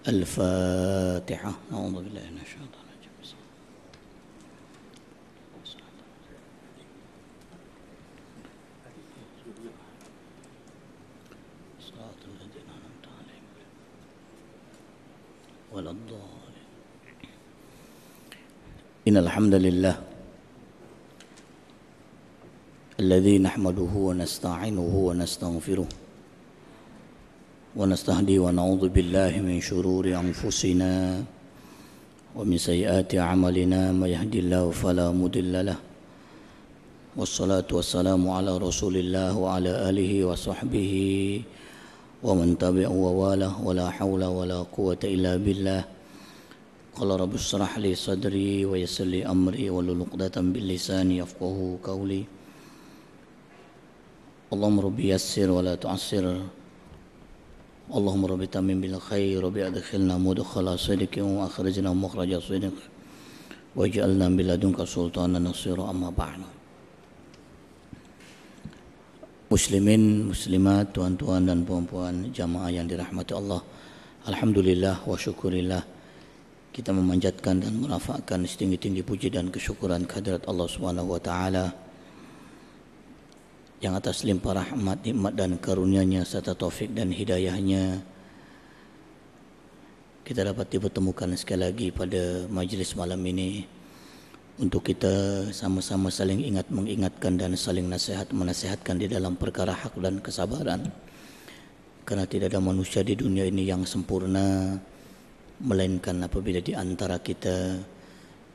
الفاتحة. أعوذ بالله من الشيطان الرجيم. صراط الذين أنعمت عليهم ولا الضالين. إن الحمد لله الذي نحمده ونستعينه ونستغفره ونستهدي ونعوذ بالله من شرور أنفسنا ومن سيئات أعمالنا من يهدي الله فلا مضل له والصلاة والسلام على رسول الله وعلى آله وصحبه ومن تبعه ووالاه ولا حول ولا قوة إلا بالله. قال رب اشرح لي صدري ويسر لي أمري واحلل عقدة من لساني يفقهوا قولي. اللهم ربي يسر ولا تعسر. Allahumma rabbi tamim bil khair rabbi adkhilna mudkhala sidqin wa akhrijna mukhraja sidq waj'alna min ladunka sultanan nasira. Amma ba'du. Muslimin, muslimat, tuan-tuan dan puan-puan jamaah yang dirahmati Allah, alhamdulillah wa syukurillah, kita memanjatkan dan merafakkan setinggi-tinggi puji dan kesyukuran kehadirat Allah Subhanahu wa taala yang atas limpah rahmat, nikmat dan karunia-Nya serta taufik dan hidayah-Nya kita dapat dipertemukan sekali lagi pada majlis malam ini untuk kita sama-sama saling mengingatkan dan saling menasihatkan di dalam perkara hak dan kesabaran, karena tidak ada manusia di dunia ini yang sempurna melainkan apabila di antara kita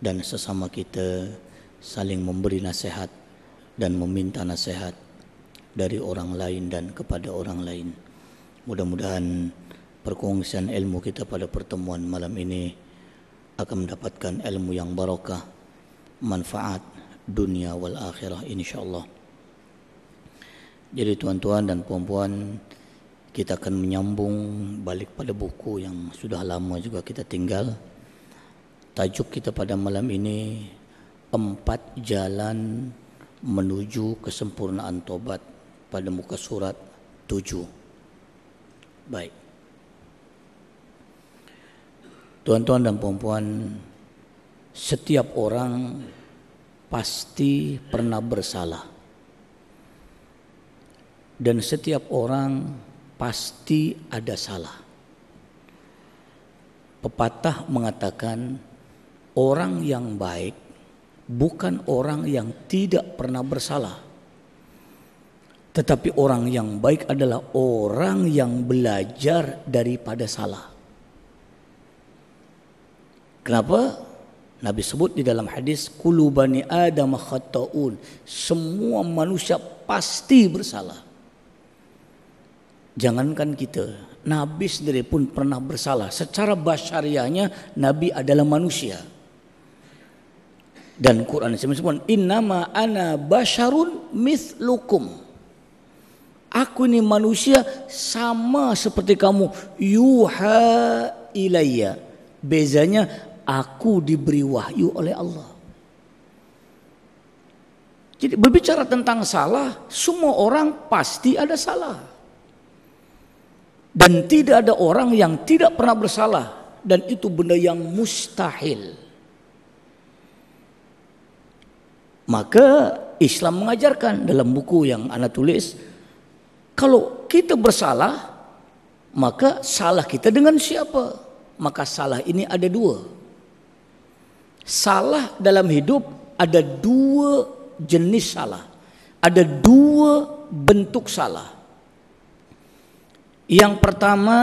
dan sesama kita saling memberi nasihat dan meminta nasihat dari orang lain dan kepada orang lain. Mudah-mudahan perkongsian ilmu kita pada pertemuan malam ini akan mendapatkan ilmu yang barakah, manfaat dunia wal akhirah insyaallah. Jadi tuan-tuan dan puan-puan, kita akan menyambung balik pada buku yang sudah lama juga kita tinggal. Tajuk kita pada malam ini 4 jalan menuju kesempurnaan tobat, pada muka surat 7. Baik. Tuan-tuan dan puan-puan, setiap orang pasti pernah bersalah. Dan setiap orang pasti ada salah. Pepatah mengatakan orang yang baik bukan orang yang tidak pernah bersalah, tetapi orang yang baik adalah orang yang belajar daripada salah. Kenapa? Nabi sebut di dalam hadis, kullu bani adam khata'un, semua manusia pasti bersalah. Jangankan kita, Nabi sendiri pun pernah bersalah. Secara basyariahnya Nabi adalah manusia. Dan Quran sebut, innama ana basyarun mithlukum, aku ini manusia sama seperti kamu. Yuha ilayya, bezanya aku diberi wahyu oleh Allah. Jadi berbicara tentang salah, semua orang pasti ada salah. Dan tidak ada orang yang tidak pernah bersalah, dan itu benda yang mustahil. Maka Islam mengajarkan dalam buku yang ana tulis, kalau kita bersalah, maka salah kita dengan siapa? Maka salah ini ada 2. Salah dalam hidup ada 2 jenis salah. Ada 2 bentuk salah. Yang pertama,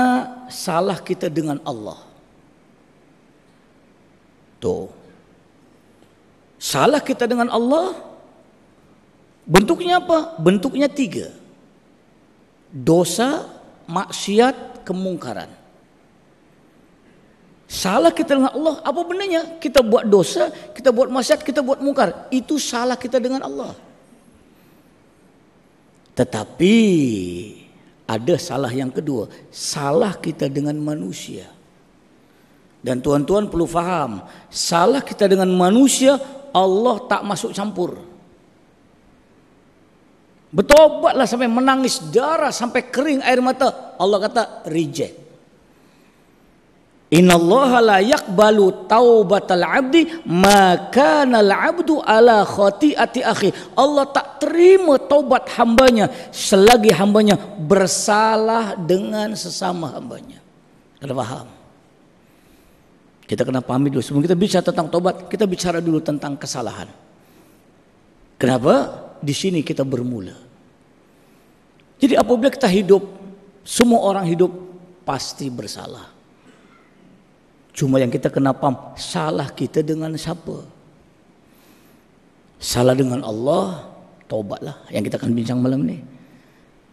salah kita dengan Allah. Tuh. Salah kita dengan Allah bentuknya apa? Bentuknya 3. Dosa, maksiat, kemungkaran. Salah kita dengan Allah, apa benarnya? Kita buat dosa, kita buat maksiat, kita buat mungkar. Itu salah kita dengan Allah. Tetapi ada salah yang kedua, salah kita dengan manusia. Dan tuan-tuan perlu faham, salah kita dengan manusia Allah tak masuk campur. Bertobatlah sampai menangis darah, sampai kering air mata, Allah kata reject. Innallaha la yaqbalu taubatal abdi ma kana al-abdu ala khati'ati akhi. Allah tak terima taubat hambanya selagi hambanya bersalah dengan sesama hambanya. Kita paham? Kita kena pahami dulu. Sebelum kita bicara tentang taubat, kita bicara dulu tentang kesalahan. Kenapa? Di sini kita bermula. Jadi apabila kita hidup, semua orang hidup pasti bersalah. Cuma yang kita kena paham, salah kita dengan siapa? Salah dengan Allah, taubatlah yang kita akan bincang malam ini.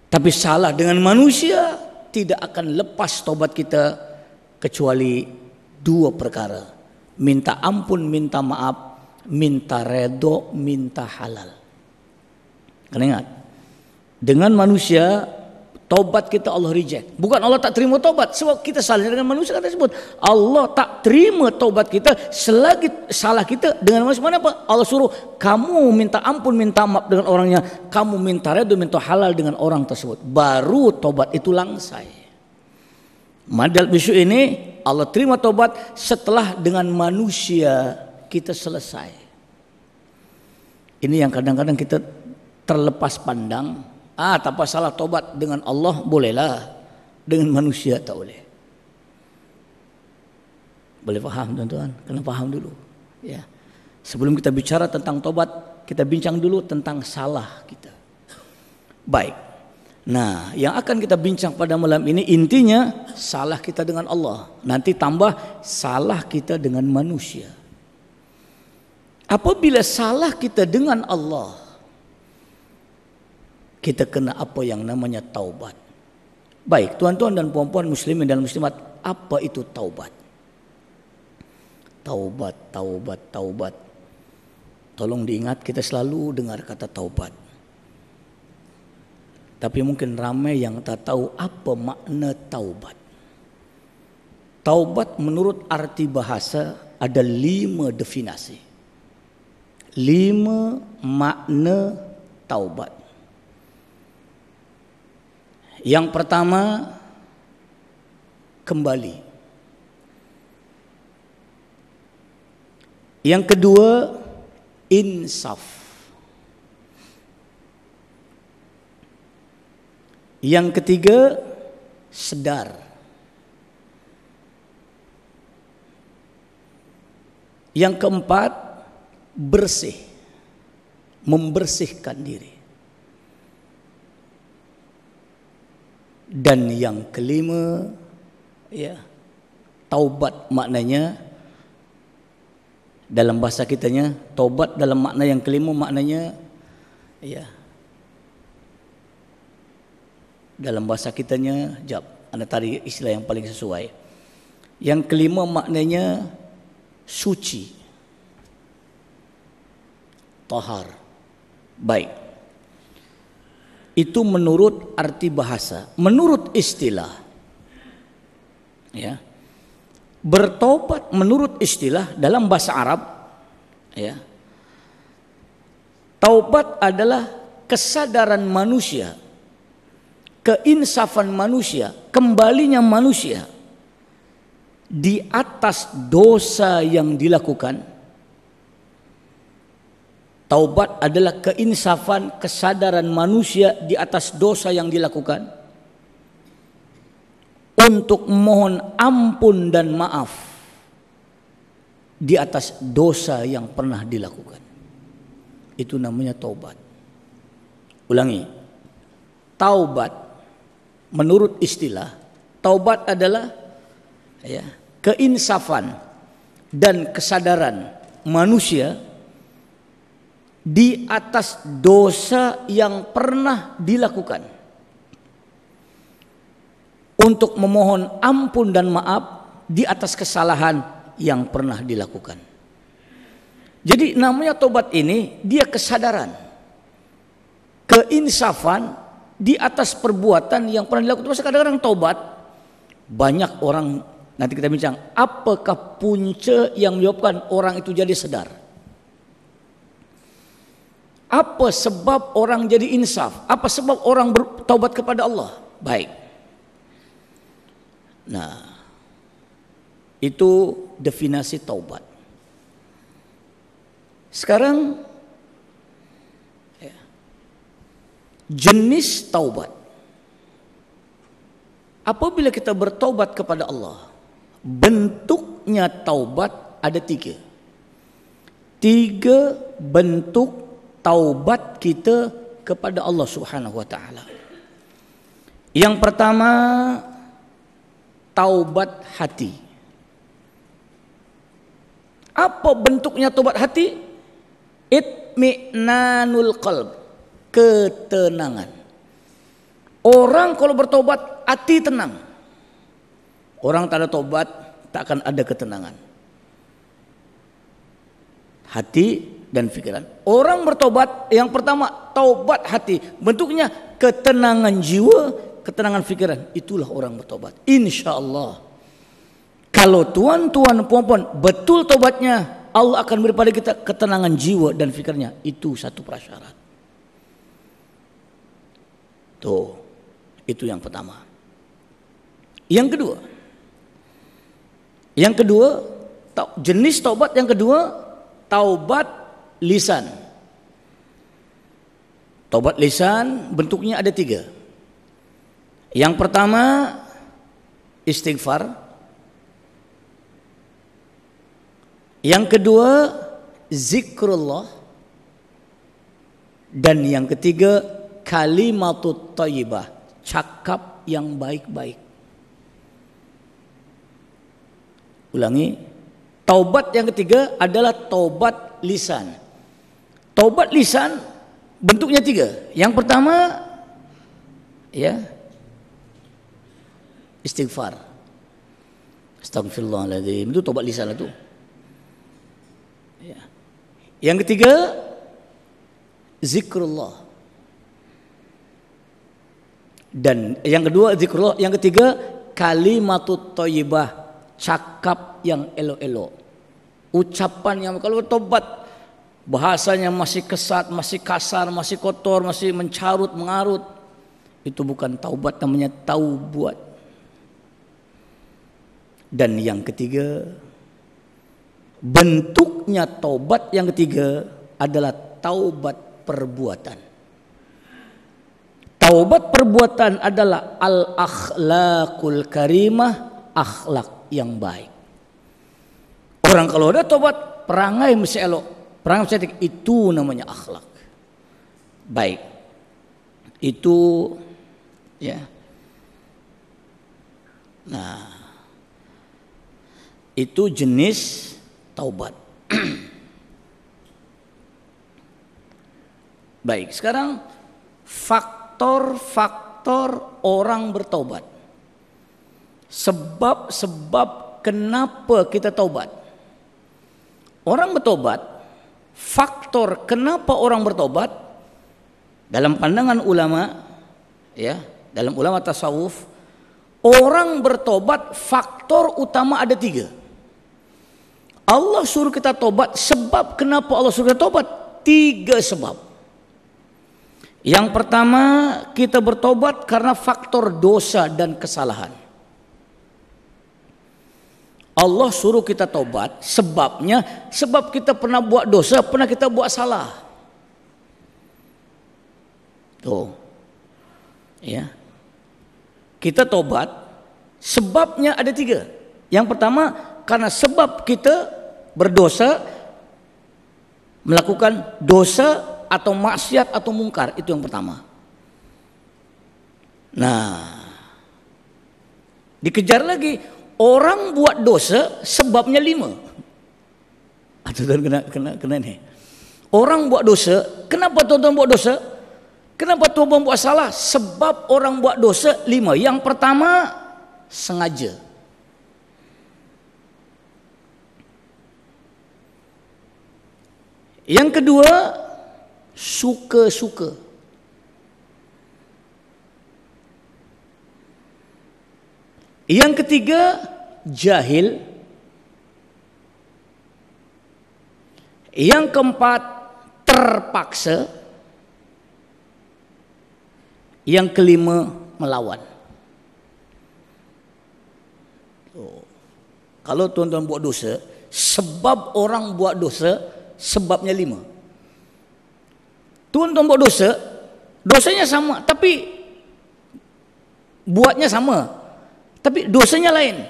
Tapi salah dengan manusia, tidak akan lepas taubat kita kecuali dua perkara. Minta ampun, minta maaf, minta redho, minta halal. Kena ingat, dengan manusia taubat kita Allah reject. Bukan Allah tak terima taubat, sebab kita salah dengan manusia kata sebut. Allah tak terima taubat kita selagi salah kita dengan manusia. Mana apa? Allah suruh kamu minta ampun, minta maaf dengan orangnya, kamu minta redha, minta halal dengan orang tersebut. Baru taubat itu langsai. Madal bisu ini Allah terima taubat setelah dengan manusia kita selesai. Ini yang kadang-kadang kita terlepas pandang. Tak salah tobat dengan Allah bolehlah, dengan manusia tak boleh. Boleh faham tuan-tuan? Kena faham dulu. Ya. Sebelum kita bicara tentang tobat, kita bincang dulu tentang salah kita. Baik. Nah, yang akan kita bincang pada malam ini intinya salah kita dengan Allah. Nanti tambah salah kita dengan manusia. Apabila salah kita dengan Allah, kita kena apa yang namanya taubat. Baik, tuan-tuan dan puan-puan muslimin dan muslimat, apa itu taubat? Taubat. Tolong diingat, kita selalu dengar kata taubat. Tapi mungkin ramai yang tak tahu apa makna taubat. Taubat menurut arti bahasa ada 5 definisi. 5 makna taubat. Yang pertama, kembali. Yang kedua, insaf. Yang ketiga, sedar. Yang keempat, bersih. Membersihkan diri. Dan yang kelima, ya, taubat maknanya dalam bahasa kitanya, taubat dalam makna yang kelima maknanya, ya, dalam bahasa kitanya, anda tarik istilah yang paling sesuai. Yang kelima maknanya suci, tahar. Baik. Itu menurut arti bahasa, menurut istilah. Ya. Bertobat menurut istilah dalam bahasa Arab, ya. Taubat adalah kesadaran manusia, keinsafan manusia, kembalinya manusia di atas dosa yang dilakukan. Taubat adalah keinsafan, kesadaran manusia di atas dosa yang dilakukan untuk mohon ampun dan maaf di atas dosa yang pernah dilakukan. Itu namanya taubat. Ulangi. Taubat menurut istilah, taubat adalah, ya, keinsafan dan kesadaran manusia di atas dosa yang pernah dilakukan untuk memohon ampun dan maaf di atas kesalahan yang pernah dilakukan. Jadi namanya tobat ini dia kesadaran, keinsafan di atas perbuatan yang pernah dilakukan. Masa kadang-kadang tobat, banyak orang, nanti kita bincang, apakah punca yang menyebabkan orang itu jadi sadar? Apa sebab orang jadi insaf? Apa sebab orang bertaubat kepada Allah? Baik. Nah, Itu definisi taubat. Sekarang jenis taubat. Apabila kita bertaubat kepada Allah, bentuknya taubat ada tiga. Tiga bentuk taubat kita kepada Allah Subhanahu wa taala. Yang pertama, taubat hati. Apa bentuknya taubat hati? Itmi'nanul qalb, ketenangan. Orang kalau bertobat hati tenang. Orang tak ada tobat tak akan ada ketenangan. Hati dan pikiran. Orang bertobat yang pertama taubat hati, bentuknya ketenangan jiwa, ketenangan pikiran. Itulah orang bertobat. Insyaallah. Kalau tuan-tuan puan-puan betul tobatnya, Allah akan beri pada kita ketenangan jiwa dan pikirannya. Itu satu prasyarat. Tuh. Itu yang pertama. Yang kedua, jenis taubat yang kedua, taubat lisan. Taubat lisan bentuknya ada tiga. Yang pertama, istighfar. Yang kedua, zikrullah. Dan yang ketiga, kalimatut thayyibah, cakap yang baik-baik. Ulangi, taubat yang ketiga adalah taubat lisan. Taubat lisan bentuknya tiga. Yang pertama, istighfar. Astagfirullahaladzim, itu taubat lisan itu. Yang ketiga, zikrullah. Dan yang kedua zikrullah, yang ketiga kalimatut thayyibah, cakap yang elok-elok. Ucapan yang kalau tobat bahasanya masih kesat, masih kasar, masih kotor, masih mencarut, mengarut, itu bukan taubat, namanya taubat. Dan yang ketiga, bentuknya taubat yang ketiga adalah taubat perbuatan. Taubat perbuatan adalah al-akhlaqul karimah, akhlak yang baik. Orang kalau ada taubat, perangai mesti elok, perangai mesti etik, itu namanya akhlak baik. Itu ya. Nah, itu jenis taubat. Baik, sekarang faktor-faktor orang bertaubat. Sebab-sebab kenapa kita taubat. Orang bertobat, faktor kenapa orang bertobat dalam pandangan ulama, dalam ulama tasawuf, orang bertobat faktor utama ada tiga. Allah suruh kita tobat, sebab kenapa Allah suruh kita tobat? Tiga sebab. Yang pertama, kita bertobat karena faktor dosa dan kesalahan. Allah suruh kita tobat, sebabnya sebab kita pernah buat dosa, pernah kita buat salah. Tuh. Ya. Kita tobat, sebabnya ada tiga. Yang pertama, karena sebab kita berdosa, melakukan dosa atau maksiat atau mungkar, itu yang pertama. Nah, dikejar lagi, orang buat dosa sebabnya 5. Aduh, kena nih. Orang buat dosa, kenapa tuan-tuan buat dosa? Kenapa tuan-tuan buat salah? Sebab orang buat dosa 5. Yang pertama, sengaja. Yang kedua, suka-suka. Yang ketiga, jahil. Yang keempat, terpaksa. Yang kelima, melawan. kalau tuan-tuan buat dosa, sebab orang buat dosa, sebabnya 5. Tuan-tuan buat dosa, dosanya sama, tapi buatnya sama, tapi dosanya lain.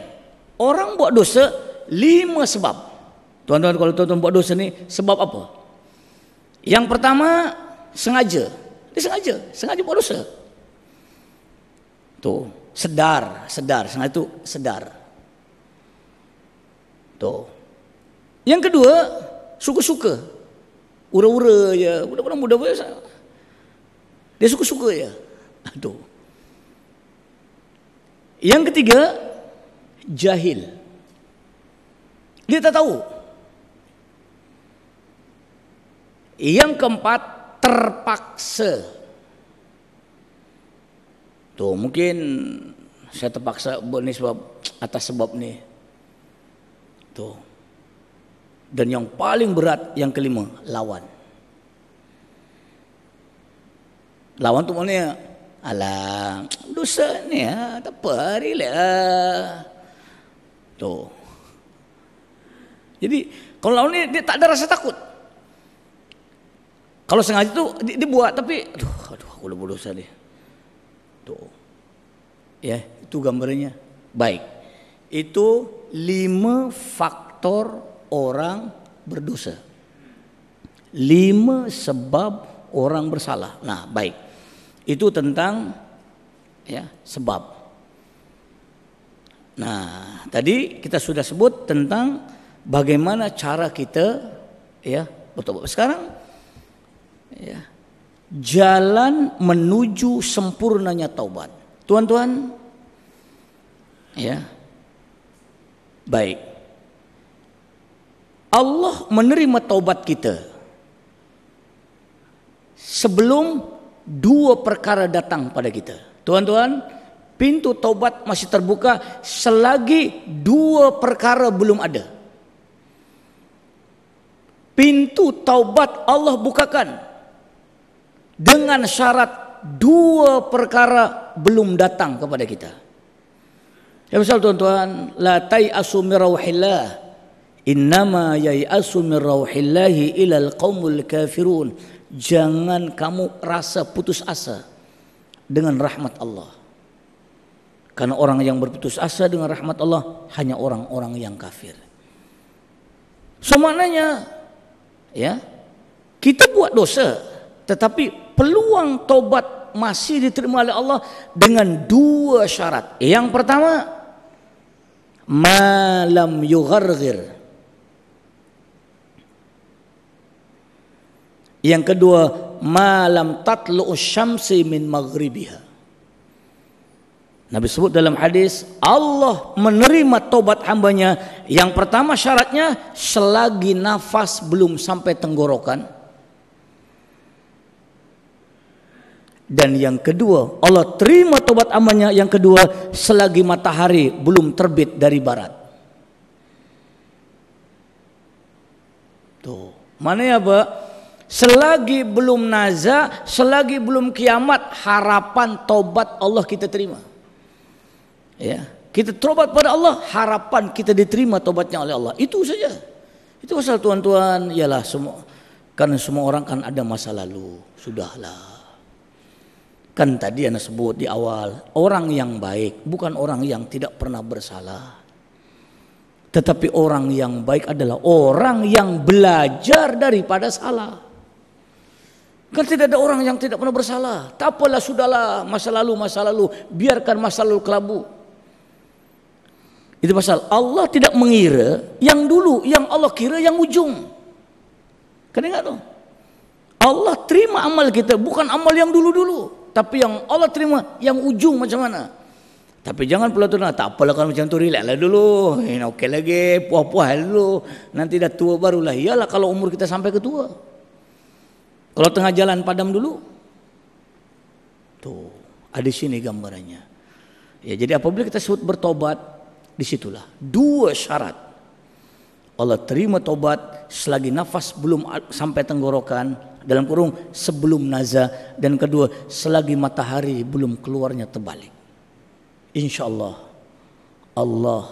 Orang buat dosa 5 sebab. Tuan-tuan, kalau tuan-tuan buat dosa ni, sebab apa? Yang pertama, sengaja. Dia sengaja buat dosa. Tuh, sedar, sengaja itu sedar. Tuh. Yang kedua, suka-suka. Ura-ura je, budak-budak muda biasa. Dia suka-suka je. Tuh. Yang ketiga, jahil. Dia tak tahu. Yang keempat, terpaksa. Tuh, mungkin saya terpaksa buat ni sebab atas sebab ni. Tuh. Dan yang paling berat, yang kelima, lawan. Lawan tu maknanya, alah, dosa ni tak apa, relax. Tuh. Jadi kalau lawan ni dia tak ada rasa takut. Kalau sengaja tu dia buat, tapi aduh aku dah berdosa ni. Tuh. Ya, itu gambarnya. Baik. Itu 5 faktor orang berdosa. 5 sebab orang bersalah. Nah, baik. Itu tentang ya, sebab. Nah, tadi kita sudah sebut tentang bagaimana cara kita ya bertobat. Sekarang ya, jalan menuju sempurnanya taubat. Tuan-tuan, ya, baik. Allah menerima taubat kita sebelum 2 perkara datang pada kita. Tuan-tuan, pintu taubat masih terbuka selagi 2 perkara belum ada. Pintu taubat Allah bukakan dengan syarat 2 perkara belum datang kepada kita. Ya misal tuan-tuan, la tai'asu min rauhillah, innama yai'asu min rauhillahi ilal qaumul kafirun. Jangan kamu rasa putus asa dengan rahmat Allah. Karena orang yang berputus asa dengan rahmat Allah hanya orang-orang yang kafir. So maknanya ya, kita buat dosa, tetapi peluang taubat masih diterima oleh Allah dengan 2 syarat. Yang pertama, malam yugharghir. Yang kedua, malam tatlu'u syamsi min maghribiha. Nabi sebut dalam hadis, Allah menerima taubat hambanya. Yang pertama syaratnya, selagi nafas belum sampai tenggorokan. Dan yang kedua, Allah terima taubat hambanya. Yang kedua, selagi matahari belum terbit dari barat. Tuh, mana apa? Selagi belum naza, selagi belum kiamat, harapan taubat Allah kita terima. Ya, kita tobat pada Allah, harapan kita diterima tobatnya oleh Allah. Itu saja. Itu asal tuan-tuan, ialah semua, karena semua orang kan ada masa lalu. Sudahlah. Kan tadi Anda sebut di awal, orang yang baik bukan orang yang tidak pernah bersalah. Tetapi orang yang baik adalah orang yang belajar daripada salah. Kan tidak ada orang yang tidak pernah bersalah. Tak apalah, sudahlah, masa lalu, biarkan masa lalu kelabu. Itu pasal Allah tidak mengira yang dulu, yang Allah kira yang ujung. Kan ingat tuh? Allah terima amal kita, bukan amal yang dulu-dulu, tapi yang Allah terima yang ujung macam mana. Tapi jangan pula tu, tak apalah kalau macam tu, relax lah dulu, okey lagi, puas-puas dulu, nanti dah tua barulah. Iyalah kalau umur kita sampai ke tua. Kalau tengah jalan padam dulu. Tuh, ada sini gambarannya. Ya, jadi apabila kita sebut bertobat, disitulah 2 syarat. Allah terima tobat selagi nafas belum sampai tenggorokan, dalam kurung sebelum naza, dan kedua selagi matahari belum keluarnya terbalik. InsyaAllah Allah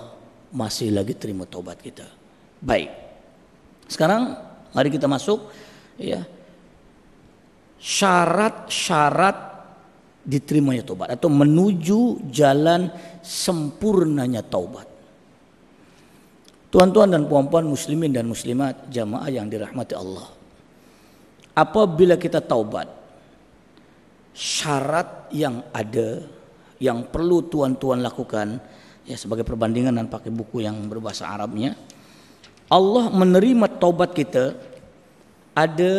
masih lagi terima taubat kita. Baik. Sekarang mari kita masuk ya syarat-syarat diterimanya taubat atau menuju jalan sempurnanya taubat. Tuan-tuan dan puan-puan muslimin dan muslimat jamaah yang dirahmati Allah. Apabila kita taubat, syarat yang ada yang perlu tuan-tuan lakukan ya sebagai perbandingan dan pakai buku yang berbahasa Arabnya, Allah menerima taubat kita ada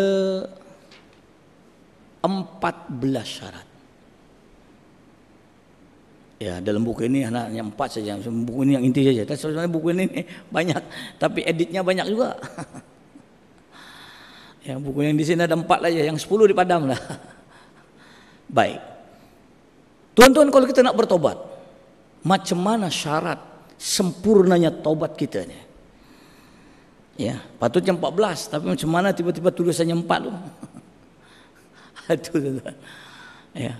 14 syarat. Ya, dalam buku ini hanya 4 saja. Buku ini yang inti saja. Tapi sebenarnya buku ini banyak, tapi editnya banyak juga. Ya, buku yang di sini ada 4 aja, yang 10 dipadam lah. Baik. Tuan-tuan, kalau kita nak bertobat, macam mana syarat sempurnanya taubat kita ni? Ya, patutnya 14, tapi macam mana tiba-tiba tulisannya 4 tu? Itu tuan. Ya.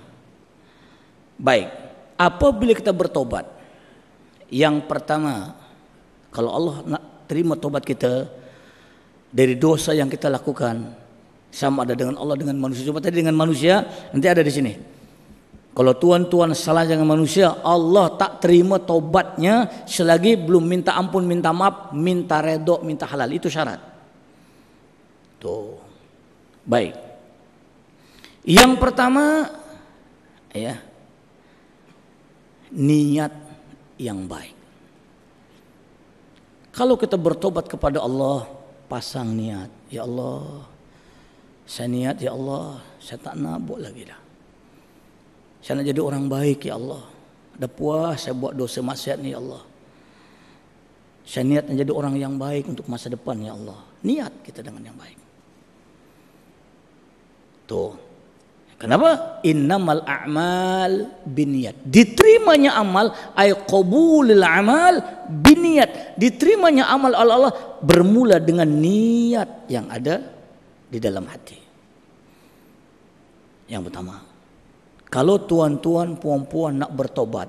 Baik. Apabila kita bertobat, yang pertama, kalau Allah nak terima tobat kita dari dosa yang kita lakukan, sama ada dengan Allah dengan manusia. Coba tadi dengan manusia, nanti ada di sini. Kalau tuan-tuan salah dengan manusia, Allah tak terima tobatnya selagi belum minta ampun, minta maaf, minta redha, minta halal. Itu syarat. Tuh. Baik. Yang pertama, ya, niat yang baik. Kalau kita bertobat kepada Allah, pasang niat, ya Allah, saya niat ya Allah, saya tak nak buat lagi dah. Saya nak jadi orang baik ya Allah. Dah puas saya buat dosa maksiat ni ya Allah. Saya niat nak jadi orang yang baik untuk masa depan ya Allah. Niat kita dengan yang baik. Tuh. Kenapa? Innamal a'mal binniyat. Diterimanya amal ay qabulul amal binniyat. Diterimanya amal oleh Allah bermula dengan niat yang ada di dalam hati. Yang pertama, kalau tuan-tuan puan-puan nak bertobat,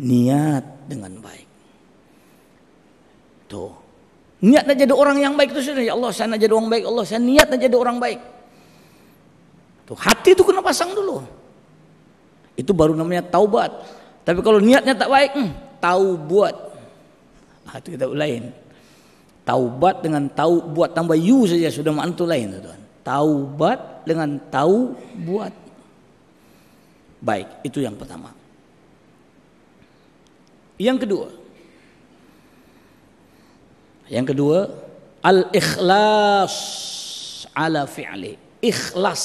niat dengan baik. Tuh. Niat nak jadi orang yang baik itu sudah, ya Allah saya nak jadi orang baik, Allah saya niat nak jadi orang baik. Tuh, hati itu kena pasang dulu. Itu baru namanya taubat. Tapi kalau niatnya tak baik, tahu buat. Itu kita lain. Taubat dengan tahu buat tambah yu saja sudah makna itu lain, tuan. Taubat dengan tahu buat. Baik, itu yang pertama. Yang kedua, al-ikhlas ala fi'li. Ikhlas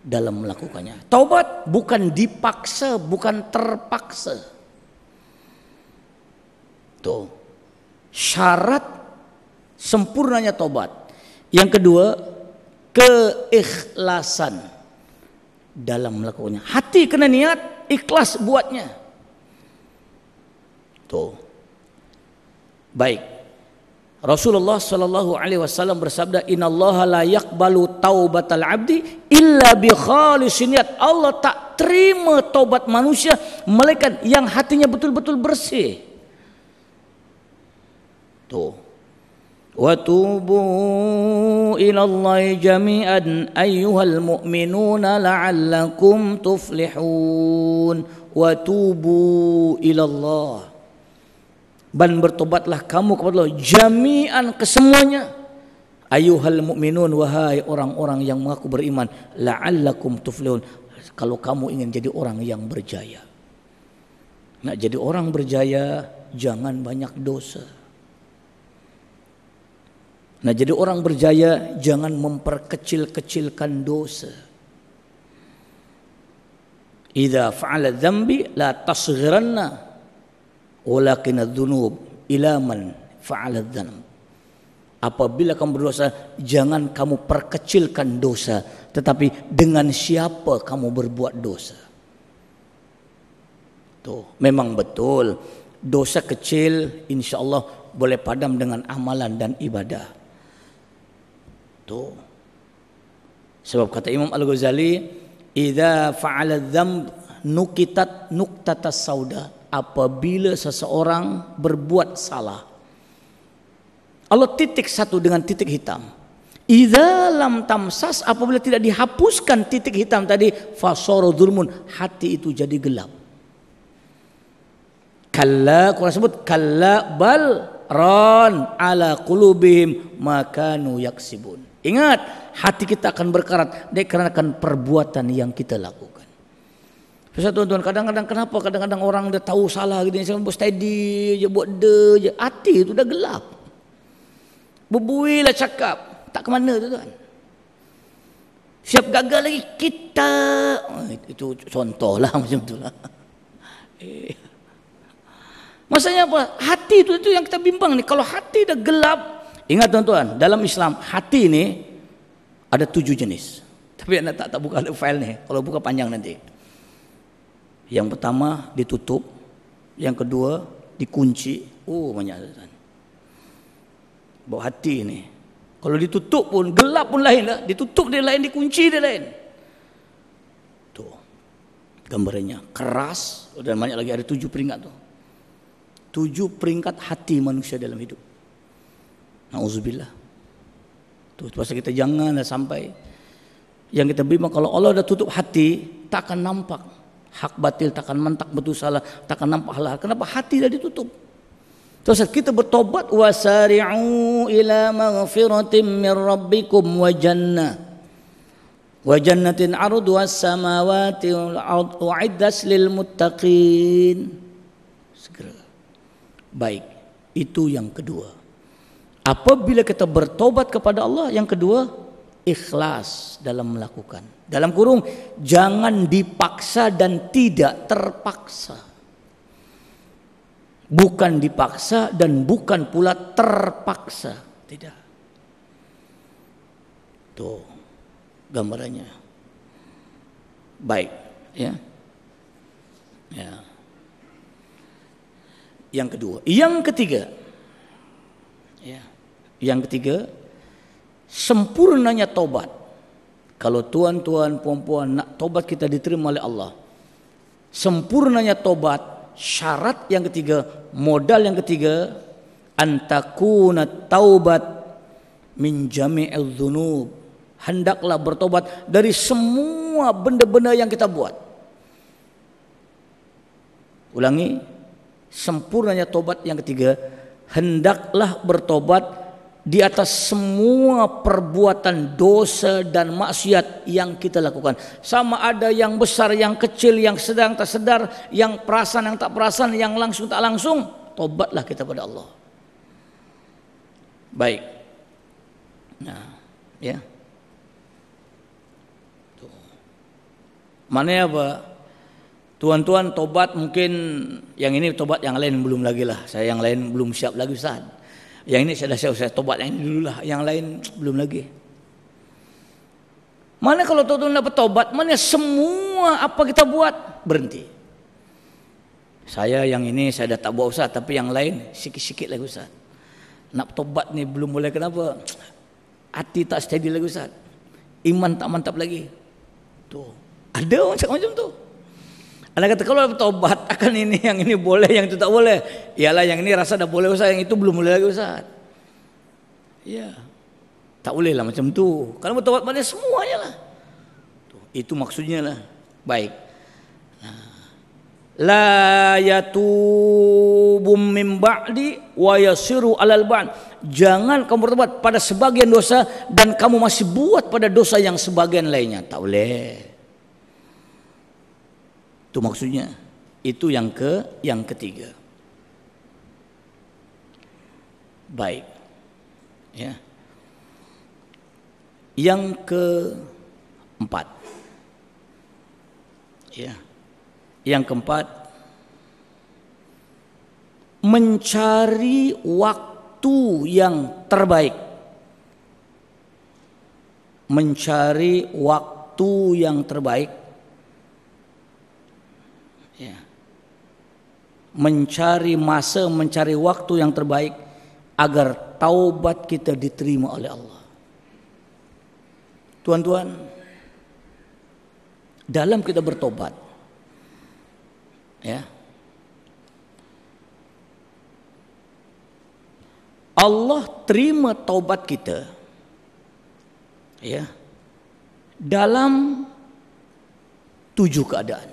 dalam melakukannya. Taubat bukan dipaksa, bukan terpaksa. Tuh. Syarat sempurnanya taubat. Yang kedua, keikhlasan dalam melakukannya. Hati kena niat, ikhlas buatnya. Tuh. Baik. Rasulullah sallallahu alaihi wasallam bersabda, "Innallaha la yaqbalu taubatal 'abdi illa bi khalisin niyat." Allah tak terima taubat manusia melainkan yang hatinya betul-betul bersih. Tuh. Wa tubu ilallahi jami'an ayyuhal mu'minuna la'allakum tuflihun. Wa tubu ilallah. Dan bertobatlah kamu kepada Allah jami'an kesemuanya. Ayyuhal mu'minun, wahai orang-orang yang mengaku beriman, la'allakum tuflihun, kalau kamu ingin jadi orang yang berjaya. Nak jadi orang berjaya, jangan banyak dosa. Nak jadi orang berjaya, jangan memperkecil-kecilkan dosa. Idza fa'ala dzambi la tasghiranna walakin adz-dzunub ila man fa'ala adz-dzanb. Apabila kamu berdosa, jangan kamu perkecilkan dosa, tetapi dengan siapa kamu berbuat dosa. Tuh, memang betul dosa kecil insyaallah boleh padam dengan amalan dan ibadah. Tuh. Sebab kata Imam Al-Ghazali, idza fa'ala adz-dzamb nukitat nuqtatas sauda. apabila seseorang berbuat salah. Allah titik satu dengan titik hitam. Idza lam tamsas, apabila tidak dihapuskan titik hitam tadi, fasara dzulmun, hati itu jadi gelap. Kalla, Quran sebut kalla bal ran ala qulubihim makanu yaksibun. Ingat, hati kita akan berkarat dikarenakan perbuatan yang kita lakukan. Bisa tuan-tuan, kadang-kadang orang udah tahu salah gitu, buat steady je, buat je, hati itu udah gelap. Berbuilah cakap, tak ke mana tuan. Siap gagal lagi kita, itu contohlah macam itulah. Maksudnya apa? Hati itu yang kita bimbang nih. Kalau hati dah gelap, ingat tuan-tuan, dalam Islam hati ini ada 7 jenis. Tapi anda tak buka file nih. Kalau buka panjang nanti. Yang pertama ditutup, yang kedua dikunci. Oh banyak tuan. Bawa hati ini. Kalau ditutup pun gelap pun lain lah. Ditutup dia lain, dikunci dia lain. Tuh gambarnya keras dan banyak lagi, ada 7 peringkat tuh. 7 peringkat hati manusia dalam hidup. Nauzubillah. Tuh pasal kita janganlah sampai yang kita bimbang, kalau Allah dah tutup hati, tak akan nampak hak batil, tak akan mentak betul salah, tak akan nampak halal. Kenapa? Hati dah ditutup. Terus kita bertobat, wasari'u ila maghfiratin min rabbikum wa jannah wa jannatin 'arduha as-samawati wal ardu u'iddat lil muttaqin. Segera. Baik, itu yang kedua. Apabila kita bertobat kepada Allah, yang kedua ikhlas dalam melakukan. Dalam kurung, jangan dipaksa dan tidak terpaksa. Bukan dipaksa dan bukan pula terpaksa. Tidak. Tuh gambarannya. Baik, ya. Ya. Yang kedua, yang ketiga. Ya. Yang ketiga, sempurnanya tobat. Kalau tuan-tuan, puan-puan nak tobat kita diterima oleh Allah, sempurnanya tobat, syarat yang ketiga, modal yang ketiga, antakuna taubat min jami'il dzunub. Hendaklah bertobat dari semua benda-benda yang kita buat. Ulangi, sempurnanya tobat yang ketiga, hendaklah bertobat di atas semua perbuatan dosa dan maksiat yang kita lakukan. Sama ada yang besar, yang kecil, yang sedang tak sedar, yang perasan, yang tak perasan, yang langsung tak langsung, tobatlah kita pada Allah. Baik. Nah, ya. Tuh. Mana apa? Tuan-tuan tobat mungkin yang ini tobat, yang lain belum lagi lah. Saya yang lain belum siap lagi Ustaz. Yang ini saya tobat yang ini dulu lah, yang lain belum lagi. Mana kalau tuan-tuan dapat tobat, mana semua apa kita buat berhenti. Saya yang ini saya dah tak buat Ustaz, tapi yang lain sikit-sikit lagi Ustaz. Nak tobat ni belum boleh, kenapa? Hati tak steady lagi Ustaz. Iman tak mantap lagi. Tuh, ada orang cakap macam tu. Anda kata kalau tobat akan ini, yang ini boleh, yang itu tak boleh. Ialah yang ini rasa dah boleh Ustaz, yang itu belum boleh lagi Ustaz. Ya, tak boleh lah macam tu. Kalau bertobat pada semuanya lah. Itu maksudnya lah. Baik. La yatubum min ba'di wa yasiru alal ba'd. Jangan kamu bertobat pada sebagian dosa dan kamu masih buat pada dosa yang sebagian lainnya. Tak boleh. Itu maksudnya. Itu yang ketiga. Baik. Ya. Yang keempat. Ya. Yang keempat, mencari waktu yang terbaik. Mencari waktu yang terbaik. Ya. Mencari masa, mencari waktu yang terbaik agar taubat kita diterima oleh Allah. Tuan-tuan, dalam kita bertobat, ya, Allah terima taubat kita, ya, dalam 7 keadaan.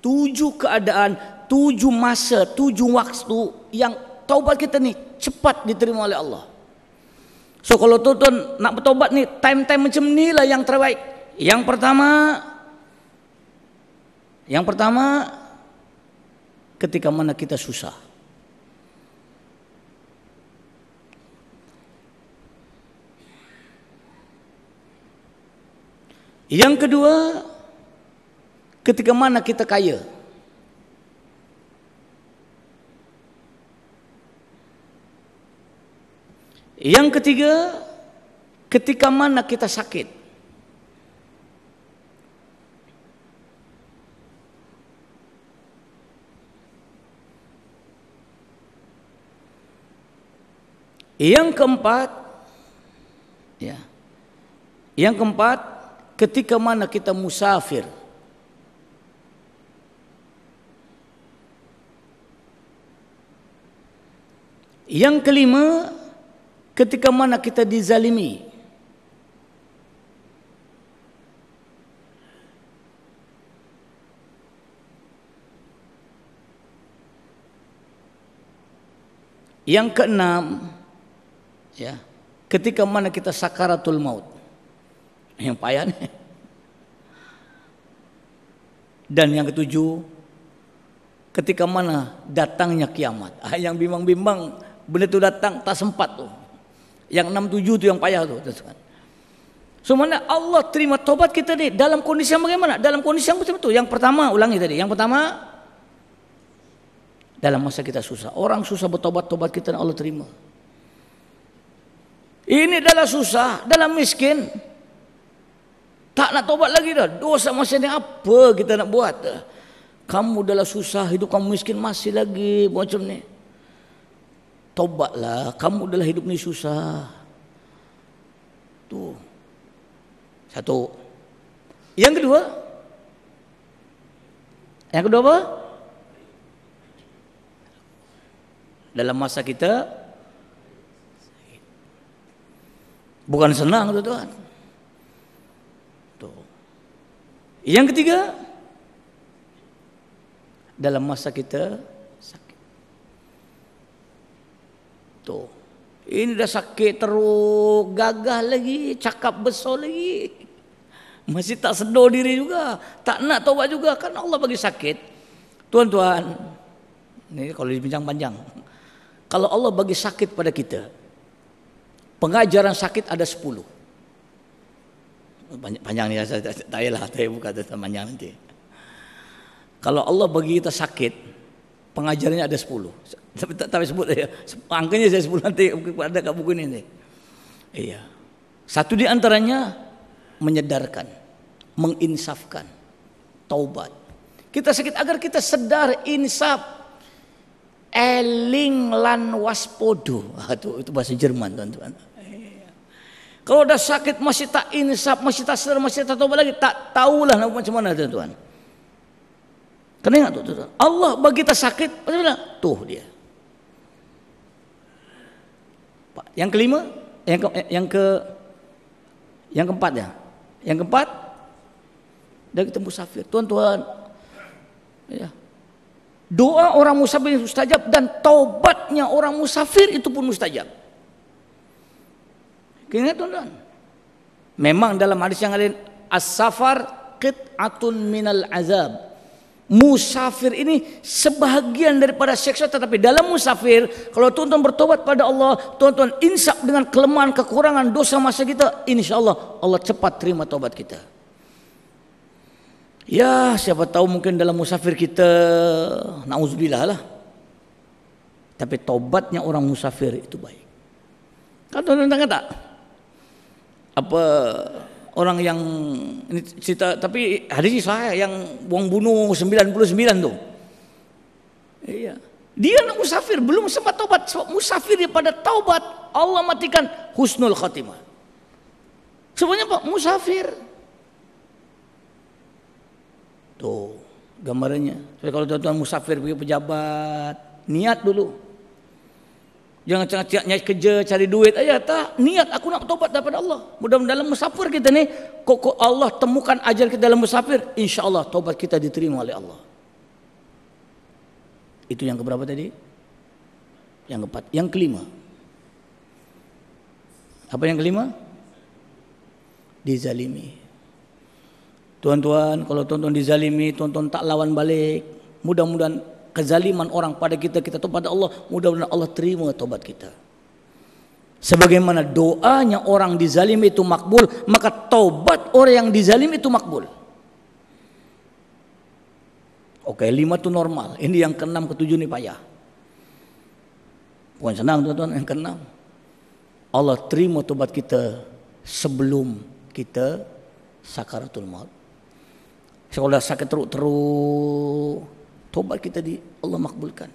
7 keadaan, 7 masa, 7 waktu yang taubat kita ni cepat diterima oleh Allah. So kalau tuan-tuan nak bertaubat ni, time-time macam ni lah yang terbaik. Yang pertama ketika mana kita susah. Yang kedua, ketika mana kita kaya. Yang ketiga, ketika mana kita sakit. Yang keempat, ya. Yang keempat, ketika mana kita musafir. Yang kelima, ketika mana kita dizalimi. Yang keenam, ya, ketika mana kita sakaratul maut. Yang payah ni. Dan yang ketujuh, ketika mana datangnya kiamat. Yang bimbang-bimbang benda tu datang tak sempat tu. Yang 6-7 tu yang payah tu. So mana Allah terima taubat kita ni dalam kondisi yang bagaimana? Dalam kondisi yang betul-betul. Yang pertama, ulangi tadi. Yang pertama, dalam masa kita susah. Orang susah bertobat-tobat kita Allah terima. Ini dalam susah, dalam miskin, tak nak tobat lagi dah. Dosa masih ni apa kita nak buat? Kamu dalam susah, hidup kamu miskin masih lagi macam ni. Tobatlah, kamu dalam hidup ni susah. Tu. Satu. Yang kedua apa? Dalam masa kita bukan senang tuan-tuan. Tuh. Yang ketiga, dalam masa kita sakit. Tuh. Ini dah sakit terus, gagah lagi, cakap besar lagi. Masih tak sedar diri juga, tak nak taubat juga, kan Allah bagi sakit. Tuan-tuan, ini kalau dibincang panjang. Kalau Allah bagi sakit pada kita, pengajaran sakit ada 10. Panjang ni saya tak payahlah, saya buka panjang nanti. Kalau Allah bagi kita sakit, pengajarannya ada 10. Tapi sebut ya, angkanya saya sebut nanti ada kat buku ini. Iya. Satu di antaranya menyadarkan, menginsafkan, taubat. Kita sakit agar kita sedar, insaf, eling lan waspodo. Itu bahasa Jerman, teman-teman. Kalau dah sakit masih tak insaf, masih tak sadar, masih tak taubat lagi, tak tahulah nak macam mana, teman-teman. Kena ingat tu, teman-teman. Allah bagi kita sakit, tuh dia. Yang kelima, yang keempat ya. Yang keempat, dah kita musafir, tuan-tuan. Ya. Doa orang musafir mustajab dan taubatnya orang musafir itu pun mustajab. Ingat tuan-tuan. Memang dalam hadis yang lain, as-safar qit'atun minal azab. Musafir ini sebahagian daripada siksa, tetapi dalam musafir kalau tuan-tuan bertobat pada Allah, tuan-tuan insaf dengan kelemahan, kekurangan, dosa masa kita, insyaallah Allah cepat terima taubat kita. Ya, siapa tahu mungkin dalam musafir kita nauzubillah lah. Tapi taubatnya orang musafir itu baik. Kan tuan-tuan tak? Apa orang yang ini cerita, tapi hadis saya yang buang bunuh 99 tu. Iya. Dia nak musafir, belum sempat taubat. Sebab musafir dia pada taubat, Allah matikan husnul khatimah. Sebenarnya Pak, musafir. Tuh, gambarannya. Jadi kalau tuan-tuan musafir pergi pejabat, niat dulu. Jangan cari kerja, cari duit aja. Tak, niat aku nak tobat daripada Allah. Mudah-mudahan dalam musafir kita ni, kok Allah temukan ajar kita dalam musafir, insya-Allah tobat kita diterima oleh Allah. Itu yang keberapa tadi? Yang keempat. Yang kelima. Apa yang kelima? Dizalimi. Tuan-tuan, kalau tuan-tuan dizalimi, tuan-tuan tak lawan balik. Mudah-mudahan kezaliman orang pada kita tobat pada Allah, mudah-mudahan Allah terima tobat kita. Sebagaimana doanya orang dizalimi itu makbul, maka taubat orang yang dizalimi itu makbul. Oke, 5 itu normal. Ini yang ke-6 ke-7 ini payah. Bukan senang tuan-tuan, yang ke-6. Allah terima tobat kita sebelum kita sakaratul maut. Kalau sakit teruk, tobat kita di Allah makbulkan.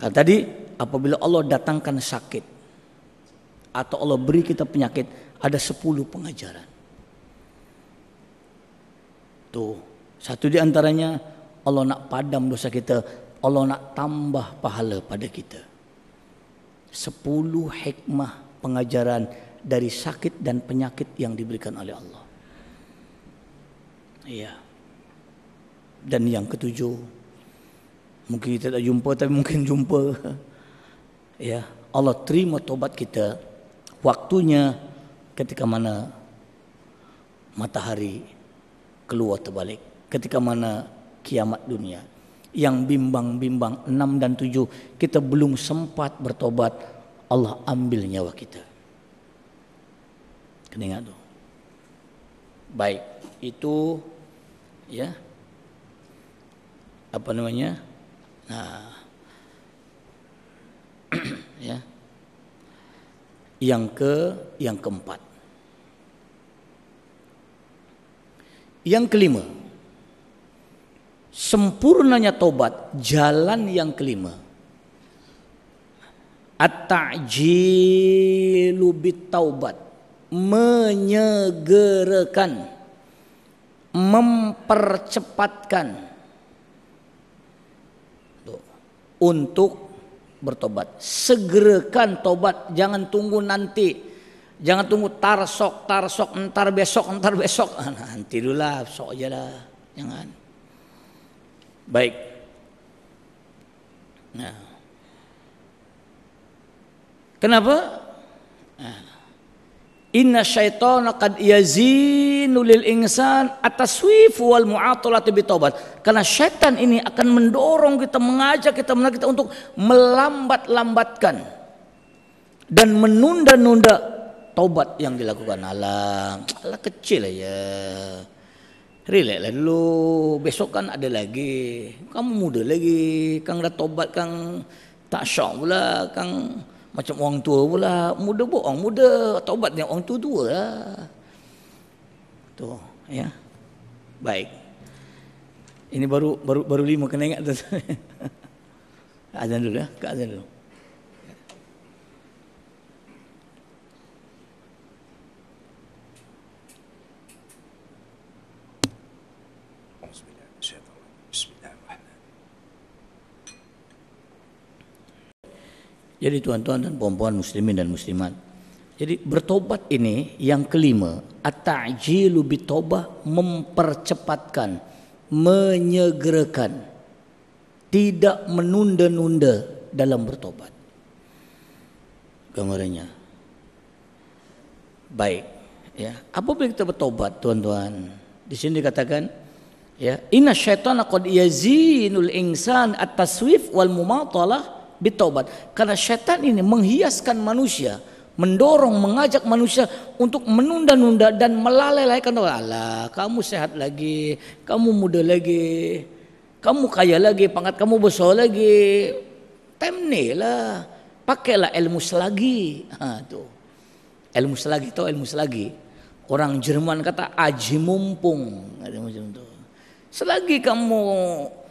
Kan tadi apabila Allah datangkan sakit atau Allah beri kita penyakit, ada 10 pengajaran. Tuh, satu di antaranya Allah nak padam dosa kita, Allah nak tambah pahala pada kita. 10 hikmah pengajaran dari sakit dan penyakit yang diberikan oleh Allah. Iya. Dan yang ke-7, mungkin kita tak jumpa tapi mungkin jumpa. Ya, Allah terima tobat kita waktunya ketika mana matahari keluar terbalik, ketika mana kiamat dunia. Yang bimbang-bimbang 6 dan 7 kita belum sempat bertobat, Allah ambil nyawa kita. Kena ingat tu. Baik, itu ya. Apa namanya? Nah, ya. Yang keempat. Yang kelima. Sempurnanya tobat, jalan yang kelima. At-ta'jilu bit-taubat, menyegerakan, mempercepatkan untuk bertobat. Segerakan tobat, jangan tunggu nanti, jangan tunggu tarsok, entar besok. Nanti dulu lah, besok aja lah, jangan. Baik. Nah, kenapa? Inna syaitana qad yazinu lil insan at-taswif wal mu'atalati bitaubat. Karena syaitan ini akan mendorong kita, mengajak kita untuk melambat-lambatkan dan menunda-nunda taubat yang dilakukan. Alah kecil aja. Relax lah dulu, besok kan ada lagi. Kamu muda lagi, Kang dah tobat, Kang tak syok pula, Kang macam orang tua pula. Muda bohong, muda taubatnya orang tua lah. Tuh, ya. Baik. Ini baru 5 kena ingat tu. Azan dulu ya, ke azan dulu. Jadi tuan-tuan dan puan-puan muslimin dan muslimat, jadi bertobat ini yang kelima, at-ta'jilu bitobah, mempercepatkan, menyegerakan, tidak menunda-nunda dalam bertobat. Gambarannya. Baik, ya. Apabila kita bertobat, tuan-tuan, di sini dikatakan, ya, inna syaitana qad yazinul insan at-taswif wal mumatalah bitaubat. Karena syaitan ini menghiaskan manusia, mendorong, mengajak manusia untuk menunda-nunda dan melalaikan. Alah, kamu sehat lagi, kamu muda lagi, kamu kaya lagi, pangkat kamu besar lagi. Temne lah, pakailah ilmu selagi. Tuh. Ilmu selagi, tahu ilmu selagi? Orang Jerman kata aji mumpung. Ada macam tu. Selagi kamu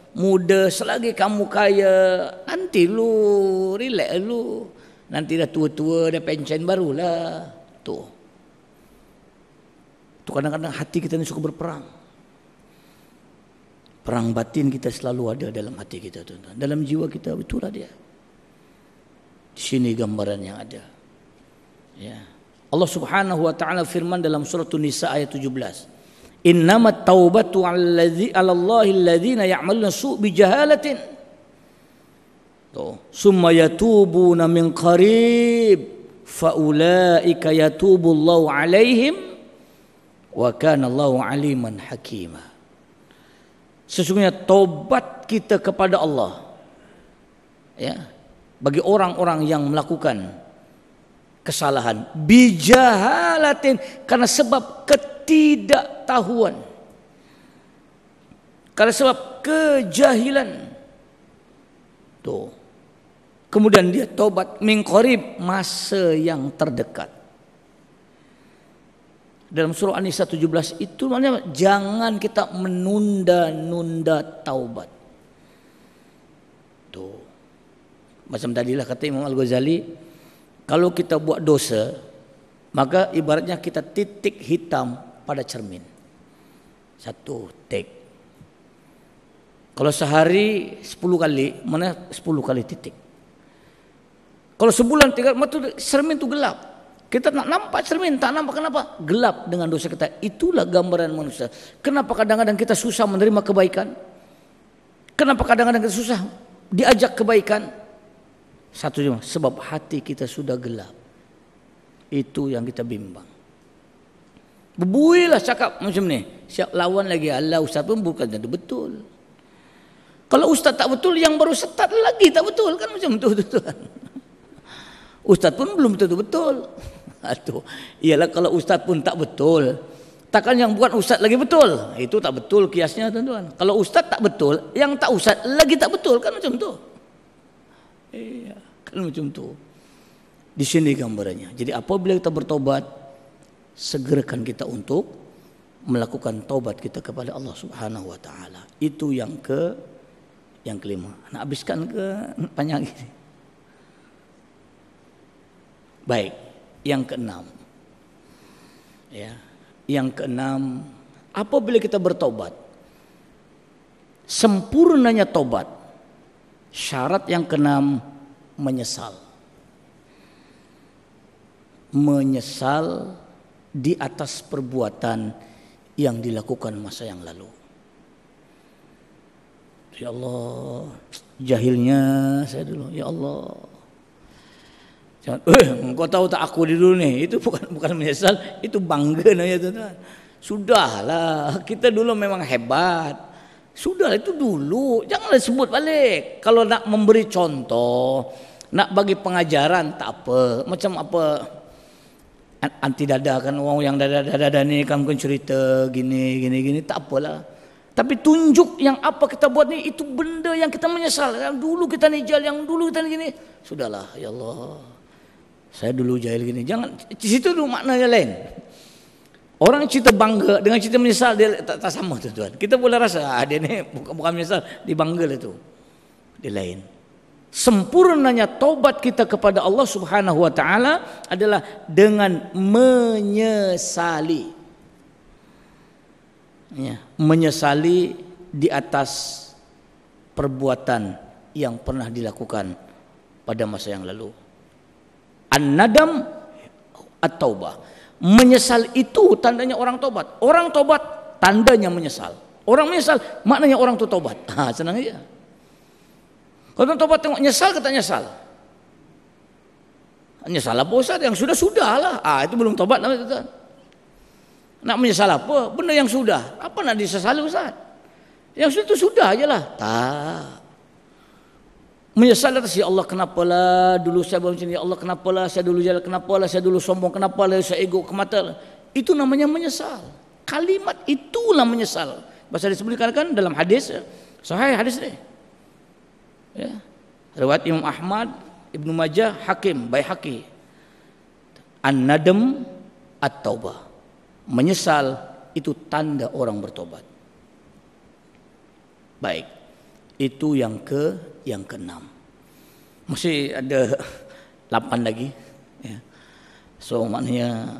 muda, selagi kamu kaya, nanti lu relax lu, nanti dah tua-tua, dah pension barulah. Tuh kadang-kadang hati kita ni suka berperang. Perang batin kita selalu ada dalam hati kita, tuan-tuan. Dalam jiwa kita, itulah dia. Di sini gambaran yang ada. Ya. Allah Subhanahu wa taala firman dalam surah An-Nisa ayat 17. Innamat taubatu 'alallahi alladzina ya'maluna su' bijahalatin. Summa yatubuna min qarib faulaika yatubullahu 'alaihim wa kana Allahu 'aliman hakima. Sesungguhnya taubat kita kepada Allah, ya, bagi orang-orang yang melakukan kesalahan bijahalatin, karena sebab ketidaktahuan, karena sebab kejahilan. Tuh. Kemudian dia taubat min qarib, masa yang terdekat. Dalam surah An-Nisa 17 itu maknanya jangan kita menunda-nunda taubat. Tuh. Macam tadilah kata Imam Al-Ghazali, kalau kita buat dosa, maka ibaratnya kita titik hitam pada cermin. Satu tik. Kalau sehari 10 kali, mana 10 kali titik. Kalau sebulan 3 kali, cermin itu gelap. Kita nak nampak cermin, tak nampak, kenapa? Gelap dengan dosa kita. Itulah gambaran manusia. Kenapa kadang-kadang kita susah menerima kebaikan? Kenapa kadang-kadang kita susah diajak kebaikan? Satu cuma, sebab hati kita sudah gelap. Itu yang kita bimbang. Berbuilah cakap macam ni. Siap lawan lagi. Allah ustaz pun bukan tentu betul. Kalau ustaz tak betul, yang baru start lagi tak betul. Kan macam tu tuan. Ustaz pun belum tentu betul. Aduh, ialah kalau ustaz pun tak betul, takkan yang bukan ustaz lagi betul? Itu tak betul kiasnya tuan-tuan. Kalau ustaz tak betul, yang tak ustaz lagi tak betul, kan macam tu. Iya, kan macam tu. Di sini gambarannya. Jadi apabila kita bertobat, segerakan kita untuk melakukan taubat kita kepada Allah Subhanahu wa taala. Itu yang kelima. Nak habiskan ke panjang ini? Baik, yang keenam. Ya, yang keenam, apabila kita bertobat, sempurnanya tobat, syarat yang keenam, menyesal. Menyesal di atas perbuatan yang dilakukan masa yang lalu. Ya Allah, jahilnya saya dulu. Ya Allah, jangan, engkau tahu tak aku dulu nih. Itu bukan menyesal, itu bangga namanya tuan-tuan. Sudahlah, kita dulu memang hebat. Sudah itu dulu, janganlah sebut balik. Kalau nak memberi contoh, nak bagi pengajaran tak apa. Macam apa? Anti dada kan, orang yang dada ni kan mungkin cerita gini tak apalah. Tapi tunjuk yang apa kita buat ni, itu benda yang kita menyesal. Yang dulu kita ni jahil, yang dulu kita ni gini. Sudahlah, ya Allah, saya dulu jahil gini. Jangan, di situ dulu maknanya lain. Orang cerita bangga dengan cerita menyesal dia tak sama tuan-tuan. Kita boleh rasa dia ni bukan menyesal, dia bangga lah tu. Dia lain. Sempurnanya taubat kita kepada Allah Subhanahu wa taala adalah dengan menyesali. Ya, menyesali di atas perbuatan yang pernah dilakukan pada masa yang lalu. An-nadam at-taubah. Menyesal itu tandanya orang tobat. Orang tobat tandanya menyesal. Orang menyesal maknanya orang tu tobat. Senang aja. Kalau tobat tengok nyesal, kata nyesal. Nyesal apa Ustaz? Yang sudah-sudah lah. Itu belum tobat namanya tuan. Nak menyesal apa? Benda yang sudah. Apa nak disesali Ustaz? Yang sudah sudah aja lah. Tak. Menyesal atas, ya Allah kenapalah dulu saya macam ni, ya Allah kenapalah saya dulu jalan, kenapalah saya dulu sombong, kenapalah saya ego ke mata. Itu namanya menyesal. Kalimat itulah menyesal. Bahasa disebutkan kan dalam hadis, sahih hadis ni. Ya. Riwayat Imam Ahmad, Ibnu Majah, Hakim, Baihaqi. An-nadam at-taubah. Menyesal itu tanda orang bertobat. Baik. Itu yang keenam. Masih ada 8 lagi. Ya. So maknanya